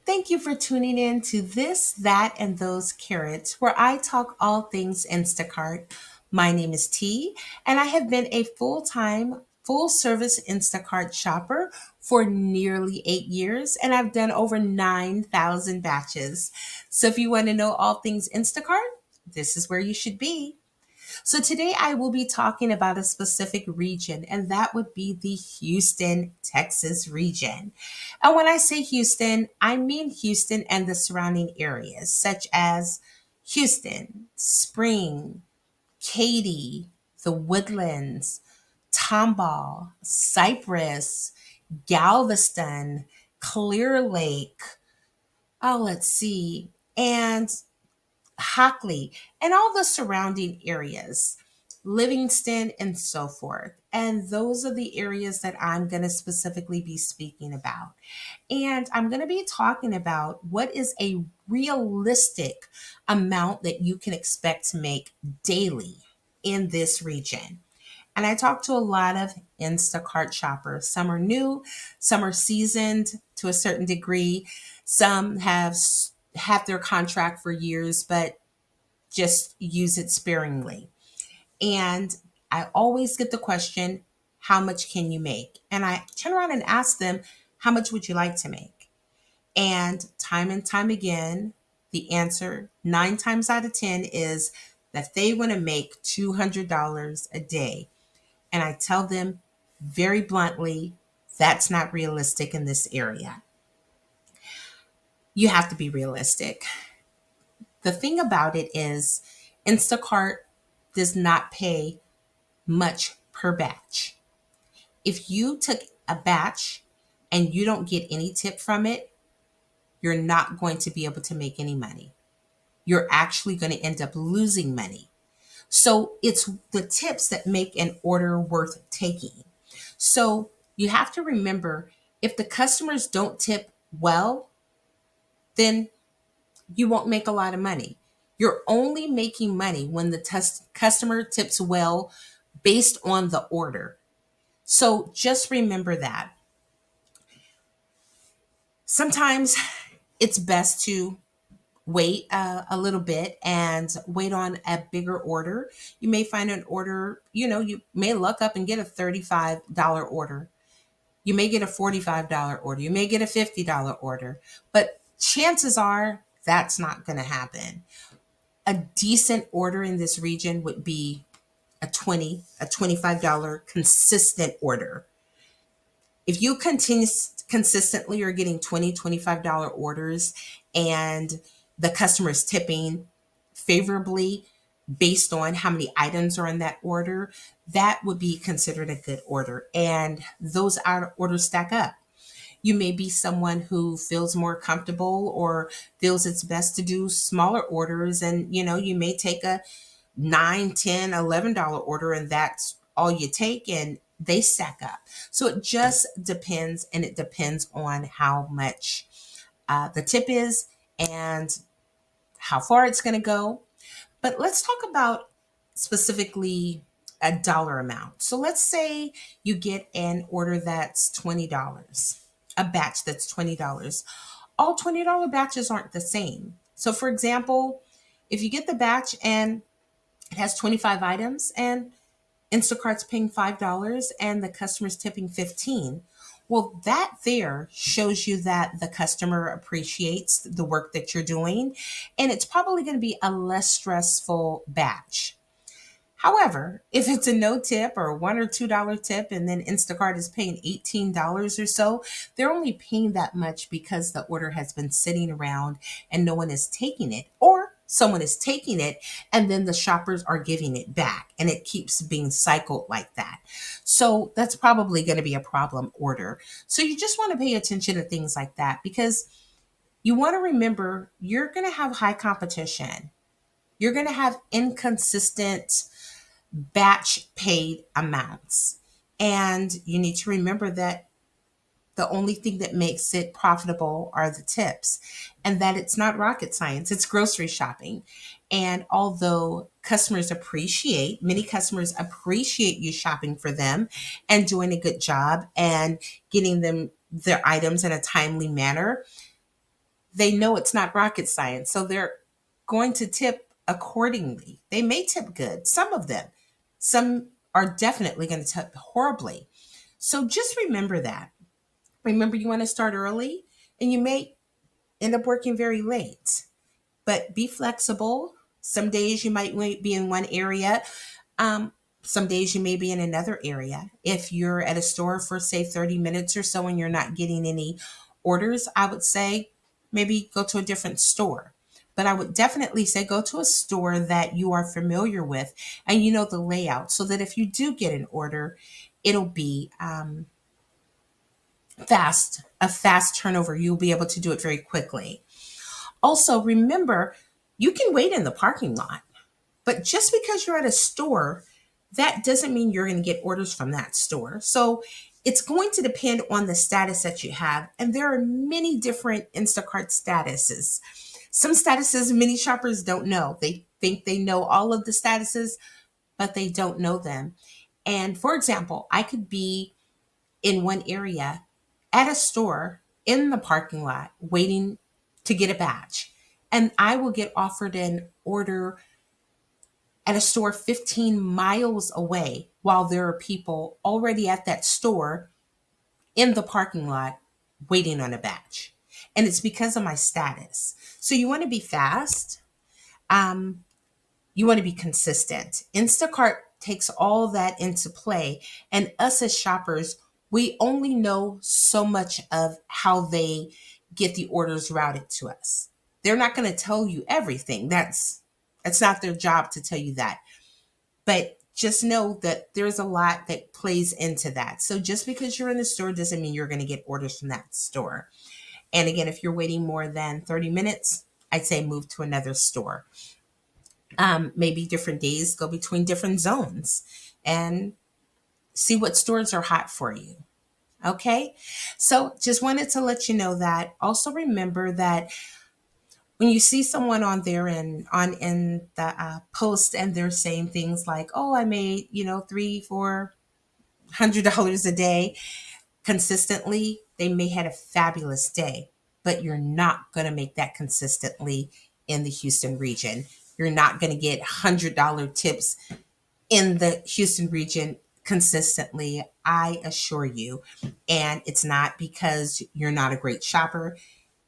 Thank you for tuning in to This, That, and Those Carrots, where I talk all things Instacart. My name is T, and I have been a full-time, full-service Instacart shopper for nearly 8 years, and I've done over 9,000 batches. So if you want to know all things Instacart, this is where you should be. So today I will be talking about a specific region, and that would be the Houston, Texas region. And when I say Houston, I mean Houston and the surrounding areas, such as Houston, Spring, Katy, the Woodlands, Tomball, Cypress, Galveston, Clear Lake. Oh, let's see. And Hockley, and all the surrounding areas, Livingston, and so forth. And those are the areas that I'm going to specifically be speaking about. And I'm going to be talking about what is a realistic amount that you can expect to make daily in this region. And I talked to a lot of Instacart shoppers. Some are new, some are seasoned to a certain degree, some have had their contract for years, but just use it sparingly. And I always get the question, how much can you make? And I turn around and ask them, how much would you like to make? And time again, the answer 9 times out of 10 is that they want to make $200 a day. And I tell them very bluntly, that's not realistic in this area. You have to be realistic. The thing about it is, Instacart does not pay much per batch. If you took a batch and you don't get any tip from it, you're not going to be able to make any money. You're actually going to end up losing money. So it's the tips that make an order worth taking. So you have to remember, if the customers don't tip well, then you won't make a lot of money. You're only making money when the customer tips well based on the order. So just remember that. Sometimes it's best to wait a little bit and wait on a bigger order. You may find an order, you may look up and get a $35 order. You may get a $45 order. You may get a $50 order, but chances are that's not going to happen. A decent order in this region would be a $25 consistent order. If you consistently are getting $25 orders and the customer is tipping favorably based on how many items are in that order, that would be considered a good order. And those orders stack up. You may be someone who feels more comfortable or feels it's best to do smaller orders. And, you may take a $9, $10, $11 order and that's all you take, and they stack up. So it just depends, and it depends on how much the tip is and how far it's going to go. But let's talk about specifically a dollar amount. So let's say you get an order that's $20, a batch that's $20. All $20 batches aren't the same. So for example, if you get the batch and it has 25 items and Instacart's paying $5 and the customer's tipping 15, well, that there shows you that the customer appreciates the work that you're doing, and it's probably going to be a less stressful batch. However, if it's a no tip or $1 or $2 tip and then Instacart is paying $18 or so, they're only paying that much because the order has been sitting around and no one is taking it, or someone is taking it and then the shoppers are giving it back, and it keeps being cycled like that. So that's probably going to be a problem order. So you just want to pay attention to things like that, because you want to remember you're going to have high competition. You're going to have inconsistent batch paid amounts. And you need to remember that the only thing that makes it profitable are the tips, and that it's not rocket science, it's grocery shopping. And although many customers appreciate you shopping for them and doing a good job and getting them their items in a timely manner, they know it's not rocket science. So they're going to tip accordingly. They may tip good, some of them. Some are definitely going to tip horribly. So just remember that. Remember, you want to start early and you may end up working very late, but be flexible. Some days you might be in one area. Um, some days you may be in another area. If you're at a store for, say, 30 minutes or so and you're not getting any orders, I would say maybe go to a different store. But I would definitely say go to a store that you are familiar with and you know the layout so that if you do get an order, it'll be a fast turnover. You'll be able to do it very quickly. Also, remember, you can wait in the parking lot. But just because you're at a store, that doesn't mean you're going to get orders from that store. So it's going to depend on the status that you have. And there are many different Instacart statuses. Some statuses many shoppers don't know. They think they know all of the statuses, but they don't know them. And for example, I could be in one area at a store in the parking lot waiting to get a badge. And I will get offered an order at a store 15 miles away while there are people already at that store in the parking lot waiting on a badge. And it's because of my status. So you want to be fast. Um, you want to be consistent. Instacart takes all that into play. And us as shoppers, we only know so much of how they get the orders routed to us. They're not going to tell you everything. That's not their job to tell you that. But just know that there's a lot that plays into that. So just because you're in the store doesn't mean you're going to get orders from that store. And again, if you're waiting more than 30 minutes, I'd say move to another store. Maybe different days, go between different zones and see what stores are hot for you. Okay. So just wanted to let you know that. Also remember that when you see someone on there and on in the post and they're saying things like, oh, I made, $300-400 a day consistently, they may have a fabulous day, but you're not going to make that consistently in the Houston region. You're not going to get $100 tips in the Houston region consistently, I assure you. And it's not because you're not a great shopper.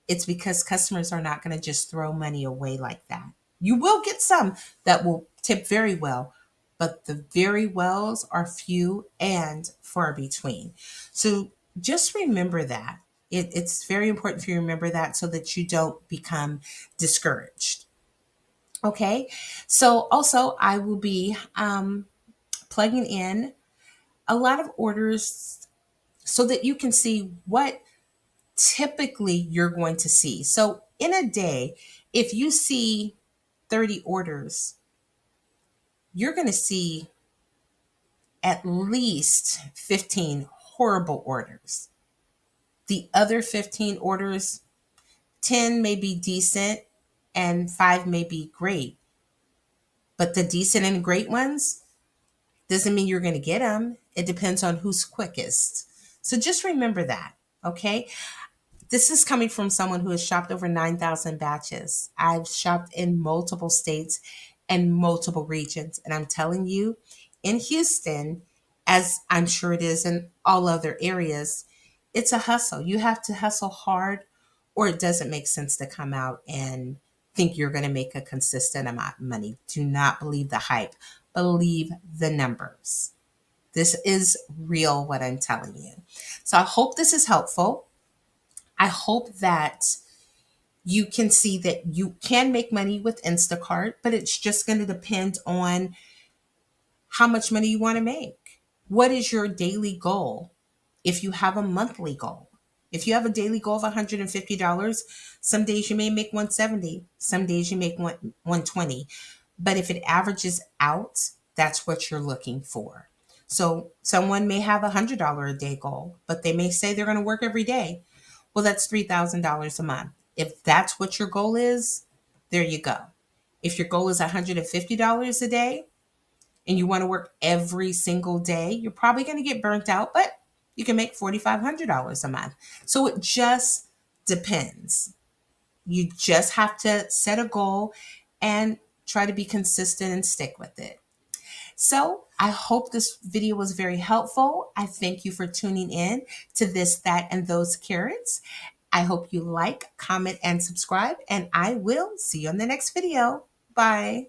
It's because customers are not going to just throw money away like that. You will get some that will tip very well, but the very wells are few and far between. So just remember that. It's very important for you to remember that so that you don't become discouraged. Okay. So also, I will be plugging in a lot of orders so that you can see what typically you're going to see. So in a day, if you see 30 orders, you're going to see at least 15 horrible orders. The other 15 orders, 10 may be decent and 5 may be great. But the decent and great ones doesn't mean you're going to get them. It depends on who's quickest. So just remember that, okay? This is coming from someone who has shopped over 9,000 batches. I've shopped in multiple states and multiple regions. And I'm telling you, in Houston, as I'm sure it is in all other areas, it's a hustle. You have to hustle hard or it doesn't make sense to come out and think you're going to make a consistent amount of money. Do not believe the hype. Believe the numbers. This is real, what I'm telling you. So I hope this is helpful. I hope that you can see that you can make money with Instacart, but it's just going to depend on how much money you want to make. What is your daily goal? If you have a monthly goal, if you have a daily goal of $150, some days you may make 170, some days you make 120. But if it averages out, that's what you're looking for. So someone may have $100 a day goal, but they may say they're going to work every day. Well, that's $3,000 a month. If that's what your goal is, there you go. If your goal is $150 a day and you want to work every single day, you're probably going to get burnt out, but you can make $4,500 a month. So it just depends. You just have to set a goal and try to be consistent and stick with it. So I hope this video was very helpful. I thank you for tuning in to This, That, and Those Carrots. I hope you like, comment, and subscribe, and I will see you on the next video. Bye.